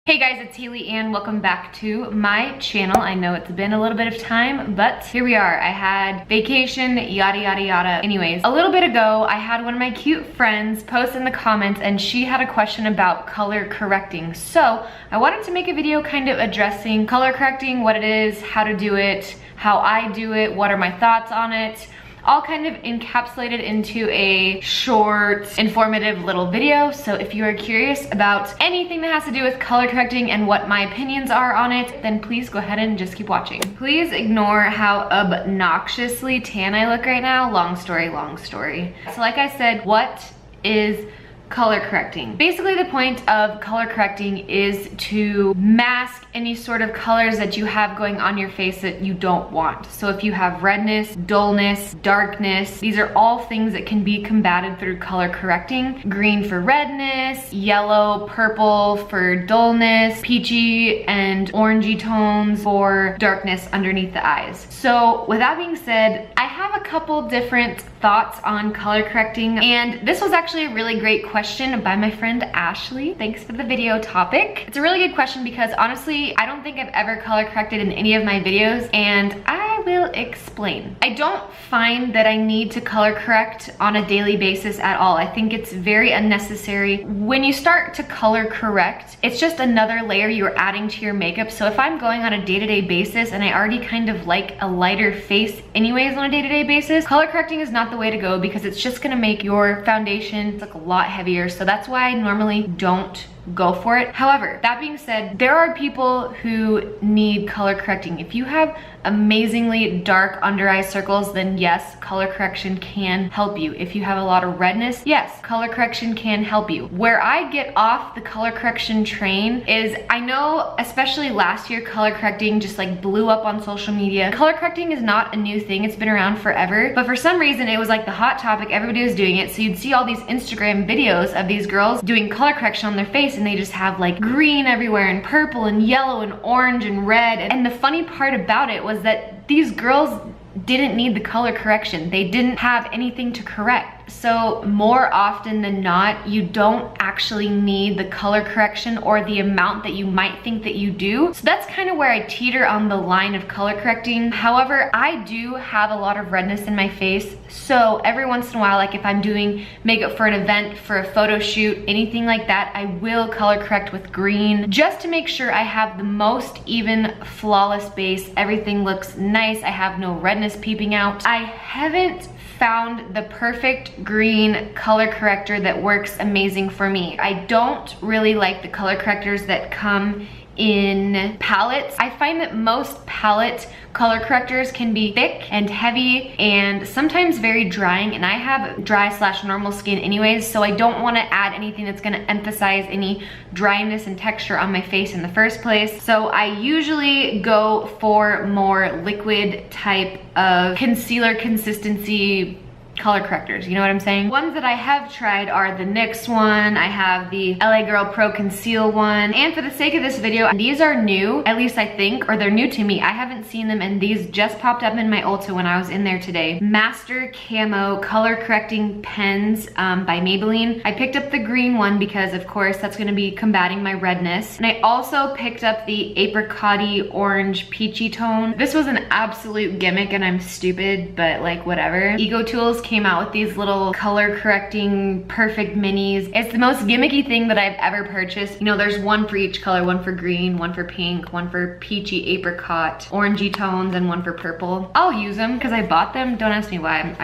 Hey guys, it's Haley and welcome back to my channel. I know it's been a little bit of time, but here we are. I had vacation, yada yada yada. Anyways, a little bit ago, I had one of my cute friends post in the comments and she had a question about color correcting. So I wanted to make a video kind of addressing color correcting, what it is, how to do it, how I do it, what are my thoughts on it, all kind of encapsulated into a short, informative little video. So if you are curious about anything that has to do with color correcting and what my opinions are on it, then please go ahead and just keep watching. Please ignore how obnoxiously tan I look right now. Long story, long story. So like I said, what is color correcting? Basically, the point of color correcting is to mask any sort of colors that you have going on your face that you don't want. So if you have redness, dullness, darkness, these are all things that can be combated through color correcting. Green for redness, yellow, purple for dullness, peachy and orangey tones for darkness underneath the eyes. So with that being said, I have a couple different thoughts on color correcting, and this was actually a really great question by my friend Ashley. Thanks for the video topic. It's a really good question because honestly, I don't think I've ever color corrected in any of my videos, and I will explain. I don't find that I need to color correct on a daily basis at all. I think it's very unnecessary. When you start to color correct, it's just another layer you're adding to your makeup. So if I'm going on a day-to-day basis and I already kind of like a lighter face anyways on a day-to-day basis, color correcting is not the way to go because it's just gonna make your foundation look a lot heavier. So that's why I normally don't go for it. However, that being said, there are people who need color correcting. If you have amazingly dark under eye circles, then yes, color correction can help you. If you have a lot of redness, yes, color correction can help you. Where I get off the color correction train is, I know especially last year color correcting just like blew up on social media. Color correcting is not a new thing, it's been around forever, but for some reason it was like the hot topic, everybody was doing it. So you'd see all these Instagram videos of these girls doing color correction on their face, and they just have like green everywhere and purple and yellow and orange and red. And the funny part about it was that these girls didn't need the color correction. They didn't have anything to correct. So more often than not, you don't actually need the color correction or the amount that you might think that you do. So that's kind of where I teeter on the line of color correcting. However, I do have a lot of redness in my face. So every once in a while, like if I'm doing makeup for an event, for a photo shoot, anything like that, I will color correct with green just to make sure I have the most even flawless base. Everything looks nice. I have no redness peeping out. I haven't found the perfect green color corrector that works amazing for me. I don't really like the color correctors that come in palettes. I find that most palette color correctors can be thick and heavy and sometimes very drying, and I have dry/normal skin anyways, so I don't want to add anything that's going to emphasize any dryness and texture on my face in the first place. So I usually go for more liquid type of concealer consistency color correctors, you know what I'm saying? Ones that I have tried are the NYX one, I have the LA Girl Pro Conceal one, and for the sake of this video, these are new, at least I think, or they're new to me. I haven't seen them, and these just popped up in my Ulta when I was in there today. Master Camo Color Correcting Pens by Maybelline. I picked up the green one because, of course, that's gonna be combating my redness. And I also picked up the apricot-y orange peachy tone. This was an absolute gimmick, and I'm stupid, but like whatever. Ego Tools came out with these little color correcting perfect minis. It's the most gimmicky thing that I've ever purchased. You know, there's one for each color, one for green, one for pink, one for peachy apricot, orangey tones, and one for purple. I'll use them because I bought them. Don't ask me why.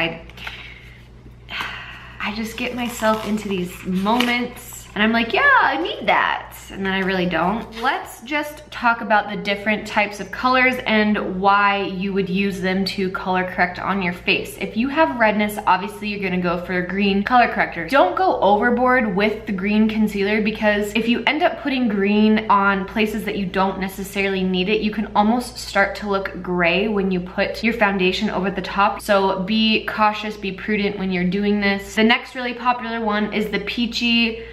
I just get myself into these moments and I'm like, yeah, I need that. And then I really don't. Let's just talk about the different types of colors and why you would use them to color correct on your face. If you have redness, obviously you're gonna go for a green color corrector. Don't go overboard with the green concealer, because if you end up putting green on places that you don't necessarily need it, you can almost start to look gray when you put your foundation over the top. So be cautious, be prudent when you're doing this. The next really popular one is the peachy,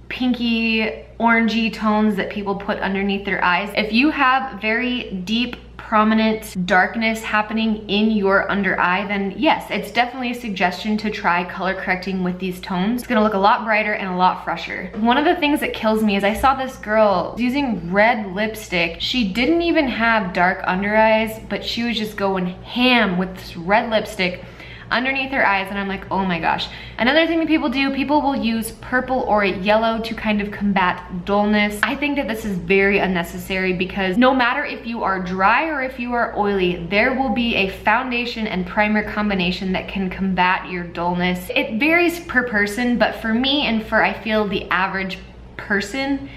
pinky, orangey tones that people put underneath their eyes. If you have very deep prominent darkness happening in your under eye, then yes, it's definitely a suggestion to try color correcting with these tones. It's gonna look a lot brighter and a lot fresher. One of the things that kills me is I saw this girl using red lipstick. She didn't even have dark under eyes, but she was just going ham with this red lipstick underneath her eyes, and I'm like, oh my gosh. Another thing that people do, people will use purple or yellow to kind of combat dullness. I think that this is very unnecessary because no matter if you are dry or if you are oily, there will be a foundation and primer combination that can combat your dullness. It varies per person, but for me and for I feel the average person,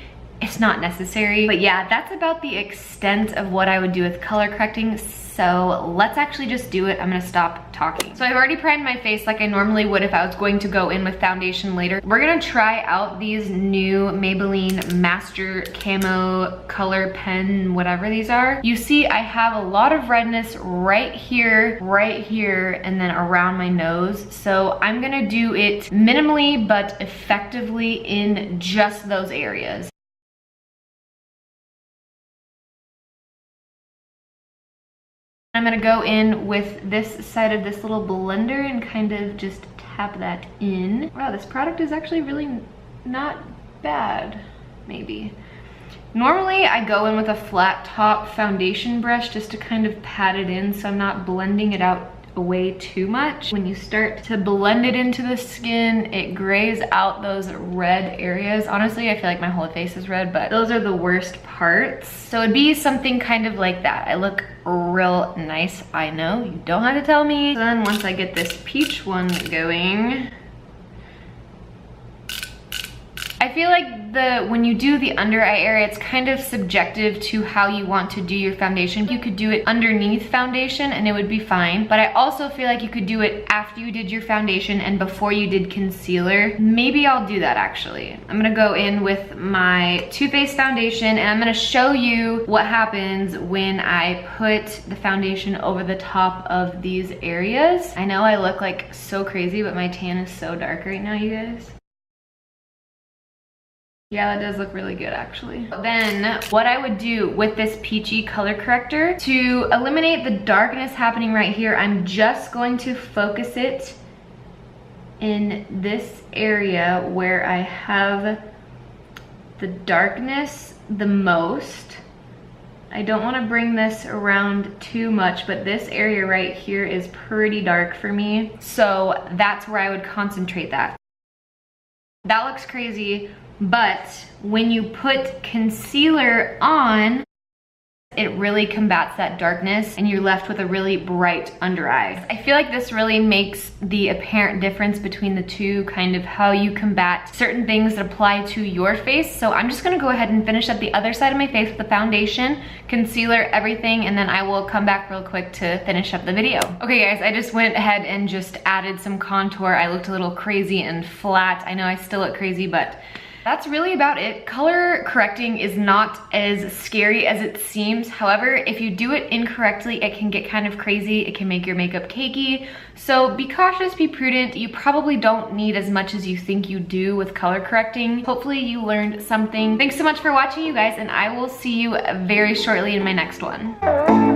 it's not necessary. But yeah, that's about the extent of what I would do with color correcting. So let's actually just do it. I'm gonna stop talking. So I've already primed my face like I normally would if I was going to go in with foundation later. We're gonna try out these new Maybelline Master Camo Color Pen, whatever these are. You see, I have a lot of redness right here, and then around my nose. So I'm gonna do it minimally, but effectively in just those areas. I'm gonna go in with this side of this little blender and kind of just tap that in. Wow, this product is actually really not bad, maybe. Normally I go in with a flat top foundation brush just to kind of pat it in so I'm not blending it out away too much. When you start to blend it into the skin, it grays out those red areas. Honestly, I feel like my whole face is red, but those are the worst parts. So it'd be something kind of like that. I look real nice, I know, you don't have to tell me. So then once I get this peach one going, I feel like when you do the under eye area, it's kind of subjective to how you want to do your foundation. You could do it underneath foundation and it would be fine, but I also feel like you could do it after you did your foundation and before you did concealer. Maybe I'll do that actually. I'm gonna go in with my Too Faced foundation and I'm gonna show you what happens when I put the foundation over the top of these areas. I know I look like so crazy, but my tan is so dark right now, you guys. Yeah, that does look really good actually. Then what I would do with this peachy color corrector to eliminate the darkness happening right here, I'm just going to focus it in this area where I have the darkness the most. I don't want to bring this around too much, but this area right here is pretty dark for me. So that's where I would concentrate that. That looks crazy. But when you put concealer on, it really combats that darkness and you're left with a really bright under eye. I feel like this really makes the apparent difference between the two, kind of how you combat certain things that apply to your face. So I'm just gonna go ahead and finish up the other side of my face with the foundation, concealer, everything, and then I will come back real quick to finish up the video. Okay guys, I just went ahead and just added some contour. I looked a little crazy and flat. I know I still look crazy, but that's really about it. Color correcting is not as scary as it seems. However, if you do it incorrectly, it can get kind of crazy. It can make your makeup cakey. So be cautious, be prudent. You probably don't need as much as you think you do with color correcting. Hopefully you learned something. Thanks so much for watching, you guys, and I will see you very shortly in my next one.